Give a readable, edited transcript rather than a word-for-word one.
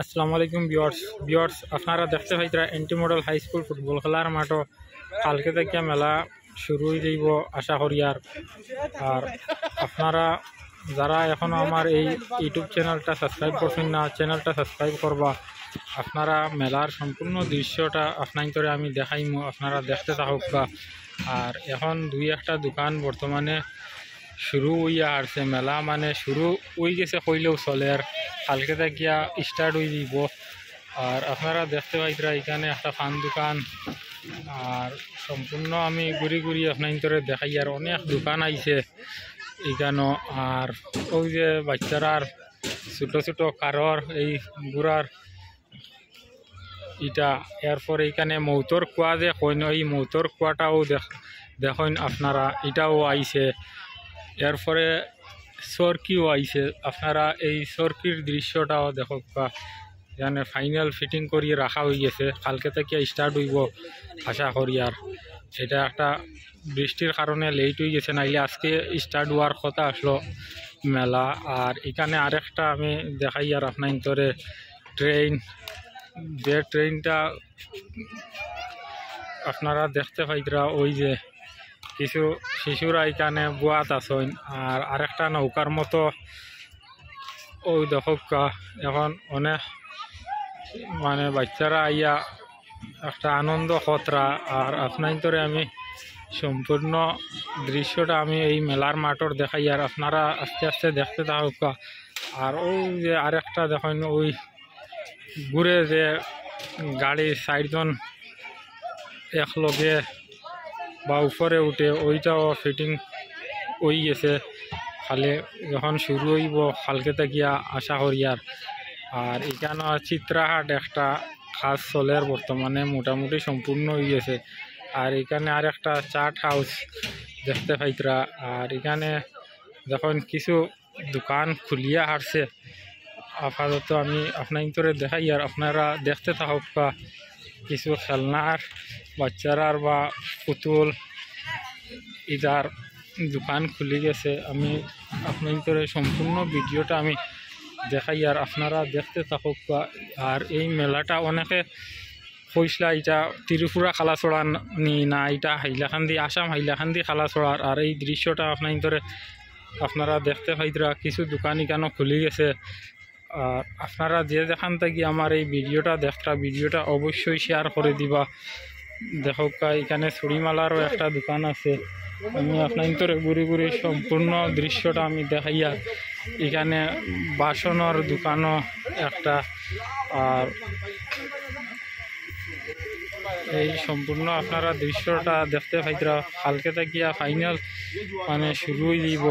আসসালামু আলাইকুম ভিউয়ার্স আপনারা দেখতে পাইতরা N T model high school football খেলার মাঠও কালকে থেকে মেলা শুরু হয়ে যাইব আশা করি। আর আপনারা যারা এখনো আমার এই ইউটিউব চ্যানেলটা সাবস্ক্রাইব করছেন না, চ্যানেলটা সাবস্ক্রাইব করবা। আপনারা মেলার সম্পূর্ণ দৃশ্যটা আপনার আমি দেখাইমু, আপনারা দেখতে থাকুকা। আর এখন দুই একটা দোকান বর্তমানে শুরু হইয়া আসছে, মেলা মানে শুরু হয়ে গেছে কইলেও চলে। আর কালকে থেকে স্টার্ট হয়ে দিব। আর আপনারা দেখতে পাইতরা এখানে একটা পান দোকান, আর সম্পূর্ণ আমি ঘুরি ঘুরি আপনার দেখাই। আর অনেক দোকান আইছে এখানে। আর ওই যে বাচ্চারার ছোটো ছোটো কারর এই গুড়ার ইটা, এরপরে এখানে মৌতর কুয়া যে কইন, এই মৌতর কুয়াটাও দেখেন আপনারা, এটাও আইছে। এরপরে সরকিও আইছে, আপনারা এই সরকির দৃশ্যটাও দেখো। এখানে ফাইনাল ফিটিং করিয়ে রাখা হয়ে গেছে, কালকে থেকে স্টার্ট হইব আশা করি। আর এটা একটা বৃষ্টির কারণে লেট হয়ে গেছে, নাইলে আজকে স্টার্ট হওয়ার কথা আসলো মেলা। আর এখানে আরেকটা আমি দেখাই আর আপনার ট্রেন, যে ট্রেনটা আপনারা দেখতে পাইতরা, ওই যে কিছু শিশুরা এখানে বুয়াত আছেন। আর আরেকটা নৌকার মতো ওই দেখা, এখন অনেক মানে বাচ্চারা আইয়া একটা আনন্দ খতরা। আর আপনার আমি সম্পূর্ণ দৃশ্যটা আমি এই মেলার মাঠর দেখাই, আর আপনারা আস্তে আস্তে দেখতে থাকুকা। আর ওই যে আরেকটা দেখেন, ওই ঘুরে যে গাড়ি চারজন একলগে বা উপরে উঠে, ওইটাও ফিটিং হয়ে গেছে, খালি যখন শুরু হইব কালকে থেকে আশা করি। আর এখানে চিত্রাহাট একটা খাস চলের বর্তমানে মোটামুটি সম্পূর্ণ হয়ে গেছে। আর এখানে আর একটা চাট হাউস দেখতে পাইতরা। আর এখানে যখন কিছু দোকান খুলিয়া হারছে, আপাতত আমি আপনার দেখাই। আর আপনারা দেখতে থাকুকা, কিছু খেলনার বাচ্চারার বা পুতুল ইদার দোকান খুলে গেছে। আমি আপনার সম্পূর্ণ ভিডিওটা আমি দেখাই, আর আপনারা দেখতে থাকুকা। আর এই মেলাটা অনেকে কইসলা এটা ত্রিপুরা খালাছড়া নি না, এটা হাইলাকান্দি, আসাম হাইলাকান্দি খালাছড়ার। আর এই দৃশ্যটা আপনারা দেখতে পাইতরা, কিছু দোকান এখানে খুলে গেছে। আর আপনারা যে যেখান থেকে আমার এই ভিডিওটা অবশ্যই শেয়ার করে দিবা। দেখো এখানে চুড়িমালারও একটা দোকান আছে, আমি আপনার ঘুরি ঘুরি সম্পূর্ণ দৃশ্যটা আমি দেখাইয়া। এখানে বাসনের দোকানও একটা। আর এই সম্পূর্ণ আপনারা দৃশ্যটা দেখতে পাইতরা, কালকে থেকে ফাইনাল মানে শুরু হয়ে দিব।